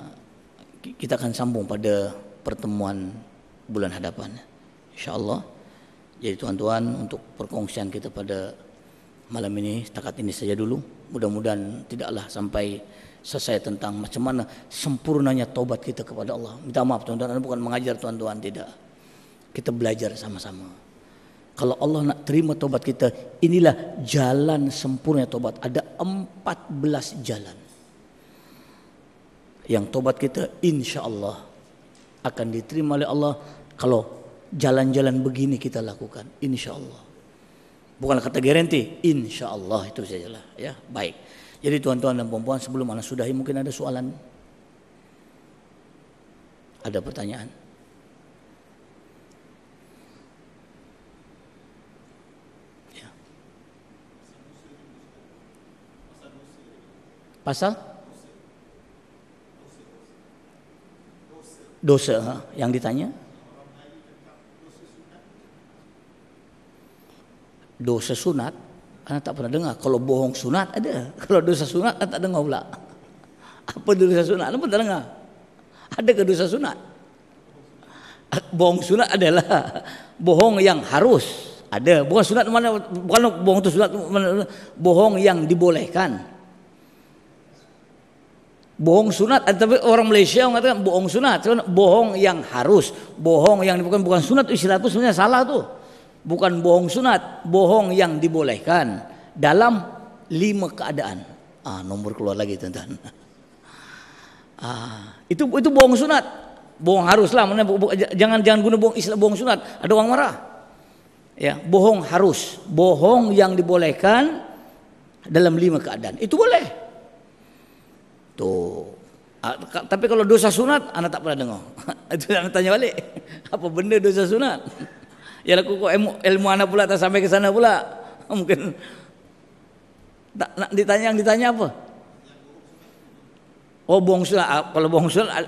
kita akan sambung pada pertemuan bulan hadapan, InsyaAllah. Jadi tuan-tuan, untuk perkongsian kita pada malam ini setakat ini saja dulu. Mudah-mudahan tidaklah sampai selesai tentang macam mana sempurnanya taubat kita kepada Allah. Minta maaf tuan-tuan, bukan mengajar tuan-tuan, tidak. Kita belajar sama-sama. Kalau Allah nak terima taubat kita, inilah jalan sempurna taubat. Ada 14 jalan. Yang taubat kita insya Allah akan diterima oleh Allah kalau jalan-jalan begini kita lakukan, insya Allah. Bukan kata garanti, insya Allah, itu sajalah. Ya, baik. Jadi tuan-tuan dan puan-puan, sebelum anak sudahi, mungkin ada soalan, ada pertanyaan. Ya. Pasal dosa yang ditanya. Dosa sunat, anak tak pernah dengar. Kalau bohong sunat ada. Kalau dosa sunat, anak tak dengar pula. Apa dosa sunat? Anak pun tak dengar. Ada ke dosa sunat? Bohong sunat adalah bohong yang harus. Ada. Bukan sunat mana? Bukan bohong itu sunat. Bohong yang dibolehkan. Bohong sunat. Tapi orang Malaysia mengatakan bohong sunat. Bohong yang harus. Bohong yang bukan sunat. Istilah itu sebenarnya salah tuh. Bukan bohong sunat, bohong yang dibolehkan dalam 5 keadaan. Nombor keluar lagi tuan-tuan. Itu bohong sunat. Bohong harus lah. Jangan guna bohong istilah bohong sunat. Ada orang marah. Ya, bohong harus, bohong yang dibolehkan dalam 5 keadaan. Itu boleh. Tuh. Tapi kalau dosa sunat, anak tak pernah dengar. Itu anak tanya balik. Apa benda dosa sunat? Ya laku kok ilmu anak pula tak sampai ke sana pula. Mungkin tak nak ditanya apa? Oh, bohong sunat. Kalau bohong sunat,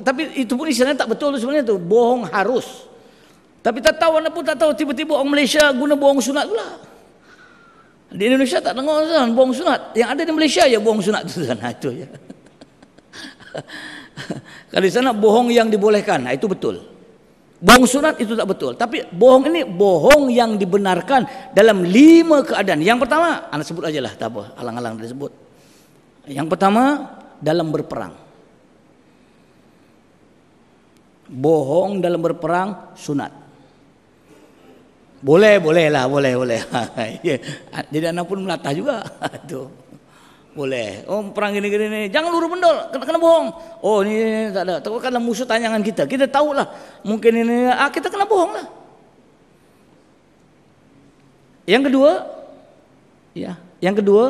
tapi itu pun istilahnya tak betul sebenarnya tu. Bohong harus. Tapi tak tahu, anak pun tak tahu, tiba-tiba orang Malaysia guna bohong sunat pula. Di Indonesia tak dengar bohong sunat. Yang ada di Malaysia ya bohong sunat tu kan. Itu ya. Kalau di sana bohong yang dibolehkan, itu betul. Bohong sunat itu tak betul. Tapi bohong ini bohong yang dibenarkan dalam 5 keadaan. Yang pertama, anak sebut aja lah, tak apa, alang-alang disebut. Yang pertama, dalam berperang. Bohong dalam berperang sunat. Boleh lah. Jadi anak pun melatah juga. Itu boleh. Oh, perang gini. Jangan luru bendol, kena bohong. Oh, ini tak ada. Takutkanlah musuh tanyangan kita. Kita tahulah mungkin ini kita kena bohong lah. Yang kedua,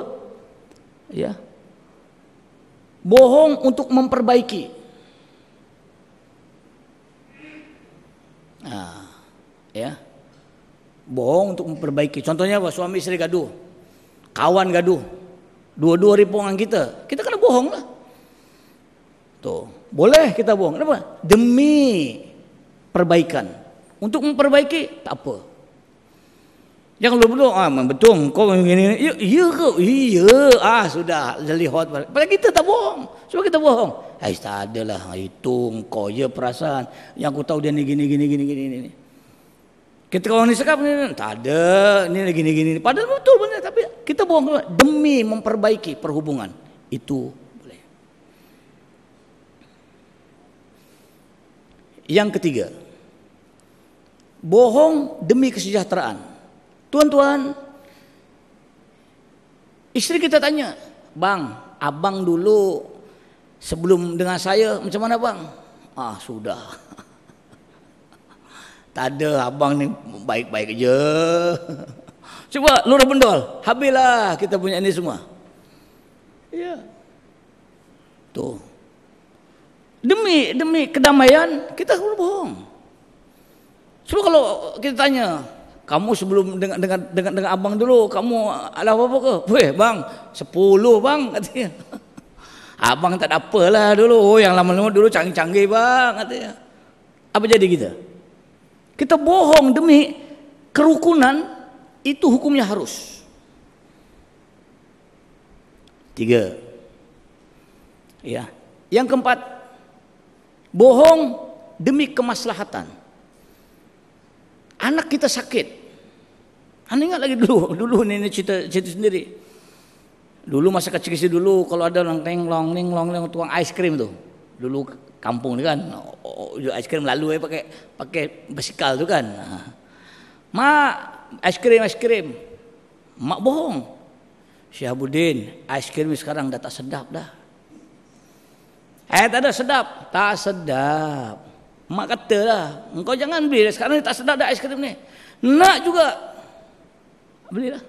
bohong untuk memperbaiki. Bohong untuk memperbaiki. Contohnya apa? Suami istri gaduh, kawan gaduh. Dua-dua ripongan kita kena bohong lah. Tuh, boleh kita bohong. Kenapa? Demi perbaikan. Untuk memperbaiki, tak apa. Jangan lu betul kau begini. Iya ke? Iya. Sudah jadi hot. Padahal kita tak bohong. Sebab kita bohong. Tak adalah itu kau je perasaan. Yang aku tahu dia ni gini. Kita kalau ni cakap ni tak ada, ni gini. Padahal betul benar, tapi kita bohong demi memperbaiki perhubungan. Itu boleh. Yang ketiga, bohong demi kesejahteraan. Tuan-tuan, istri kita tanya, "Bang, abang dulu sebelum dengan saya macam mana bang?" Sudah. Tak ada, abang ni baik-baik je. Cuba lurah bendol, habislah kita punya ini semua. Ya. Tuh. Demi kedamaian kita bohong. Cuba kalau kita tanya, kamu sebelum dengan abang dulu, kamu ada apa ke? Weh bang, 10 bang katanya. Abang tak ada apalah dulu, yang lama-lama dulu canggih-canggih bang katanya. Apa jadi kita? Kita bohong demi kerukunan, itu hukumnya harus. 3. Ya. Yang keempat, bohong demi kemaslahatan. Anak kita sakit, Anda ingat lagi dulu ini cerita sendiri. Dulu masa kecil dulu kalau ada orang long tukang es krim tuh. Dulu kampung ni kan, es krim lalu pakai basikal tu kan. Mak, es krim. Mak bohong. Syahabuddin, es krim sekarang dah tak sedap dah. Tak ada sedap. Tak sedap. Mak kata lah, engkau jangan beli sekarang ni tak sedap dah es krim ni. Nak juga. Belilah.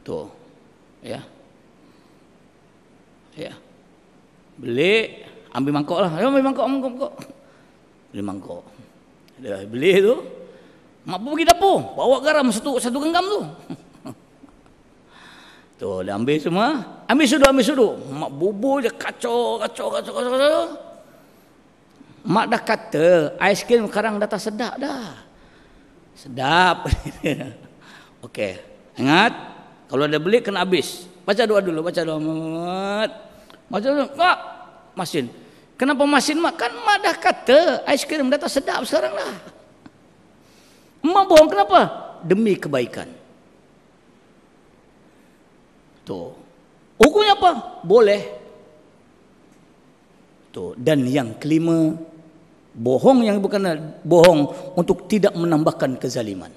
Tuh. Ya. Beli, ambil mangkok lah. Ayo ambil mangkok. Beli mangkok. Dah beli tu. Mak pergi dapur, bawa garam satu genggam tu. Tu dia ambil semua, ambil sudu. Mak bubur je kacau. Mak dah kata, ais krim sekarang dah tak sedap dah. Sedap. Okey, ingat kalau ada beli kena habis. Baca doa dulu, Baca doa, Pak, Masin. Kenapa Masin mak? Kan mak dah kata ais krim dah tak sedap sekarang dah. Mak bohong kenapa? Demi kebaikan. Tuh. Hukumnya apa? Boleh. Tuh. Dan yang kelima, bohong yang bukan bohong untuk tidak menambahkan kezaliman.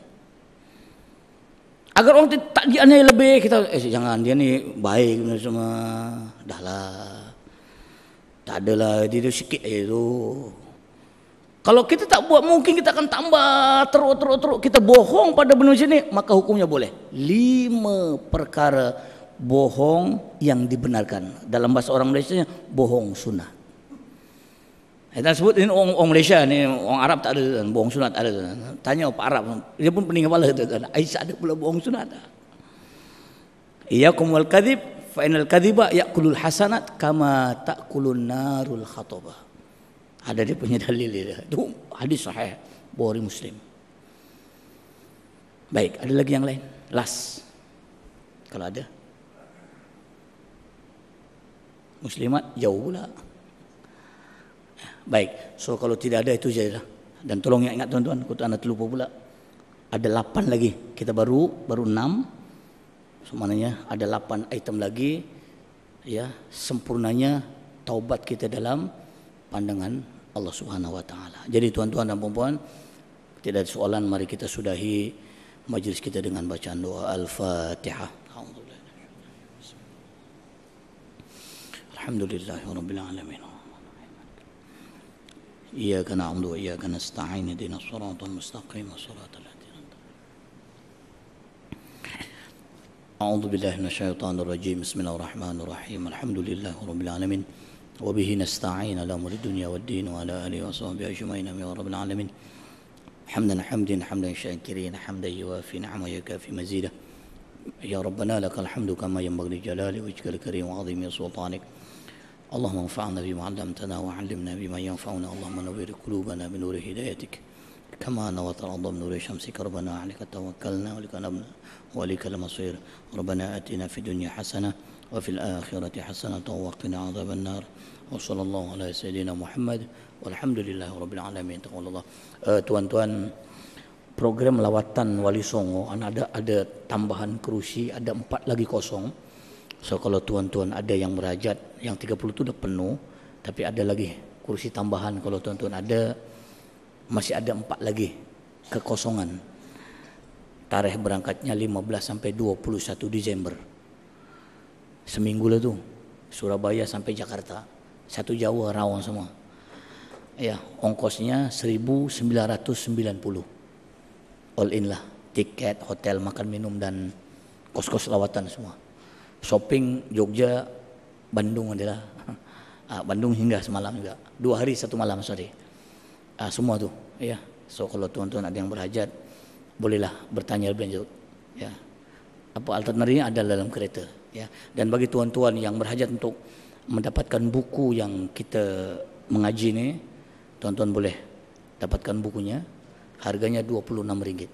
Agar orang tak dianiaya lebih, kita jangan, dia ni baik semua. Dah lah. Tak adalah, dia sikit aja tu. Kalau kita tak buat, mungkin kita akan tambah teruk. Kita bohong pada benda macam ni, maka hukumnya boleh. 5 perkara bohong yang dibenarkan. Dalam bahasa orang Malaysia, bohong sunat. Kita sebut ini orang Malaysia ni, orang Arab tak ada bohong sunat, ada. Tanya Pak Arab, dia pun pening kepala tu kan. Aisyah ada pula bohong sunat. Iyyakum wal kadhib fa innal kadhiba ya'kulul hasanat kama ta'kulun narul khatabah. Ada dia punya dalil dia. Itu hadis sahih Bukhari Muslim. Baik, ada lagi yang lain? Last. Kalau ada. Muslimat jauh pula. Baik, so kalau tidak ada itu sajalah. Dan tolong ingat tuan-tuan, aku tak nak terlupa pula. Ada 8 lagi. Kita baru 6. So maknanya ada 8 item lagi. Ya, sempurnanya taubat kita dalam pandangan Allah Subhanahu wa taala. Jadi tuan-tuan dan puan-puan, tidak ada soalan, mari kita sudahi majlis kita dengan bacaan doa Al-Fatihah. Alhamdulillahirabbil alamin. Iyyaka na'budu wa iyyaka nasta'in ihdinas siratal mustaqim siratal ladzina A'udzu billahi minasyaitonir rajim. Bismillahirrahmanirrahim. Alhamdulillahirabbil alamin. Wa bihi nasta'in ala umuri dunya waddin wa ala alihi wa sahbihi ajma'in ya rabbil alamin. Hamdan syakirin hamdan yuwafi ni'amahu yukafi mazidah. Ya rabbana lakal hamdu kama yanbaghi li jalali wajhikal karim wa 'azimi sultanik. اللهم انفعنا بما علمتنا وعلمنا بما ينفعنا اللهم نور قلوبنا بنور هدايتك كما نورت الأرض بنور شمسك ربنا عليك توكلنا ولك نبنا وإليك المصير ربنا آتنا في الدنيا حسنة وفي الآخرة حسنة وقنا عذاب النار وصلى الله على سيدنا محمد والحمد لله رب العالمين. Tuan-tuan, program lawatan Wali Songo ada tambahan kerusi, ada 4 lagi kosong. So kalau tuan-tuan ada yang merajat, yang 30 tu dah penuh, tapi ada lagi kursi tambahan. Kalau tuan-tuan ada, masih ada 4 lagi kekosongan. Tarikh berangkatnya 15 sampai 21 Disember. Seminggu lah tu. Surabaya sampai Jakarta. Satu Jawa rawang semua. Ya, ongkosnya 1.990. All in lah. Tiket, hotel, makan minum dan kos-kos lawatan semua. Shopping Jogja, Bandung adalah Bandung hingga semalam juga. 2 hari 1 malam, sorry. Semua tu, ya. So kalau tuan-tuan ada yang berhajat, bolehlah bertanya lebih lanjut. Ya. Apa alternatifnya ada dalam kereta, ya. Dan bagi tuan-tuan yang berhajat untuk mendapatkan buku yang kita mengaji ni, tuan-tuan boleh dapatkan bukunya. Harganya RM26.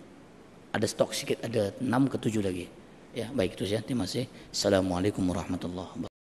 Ada stok sikit, ada 6 ke 7 lagi. Ya, baik itu saja. Terima kasih. Assalamualaikum warahmatullahi wabarakatuh.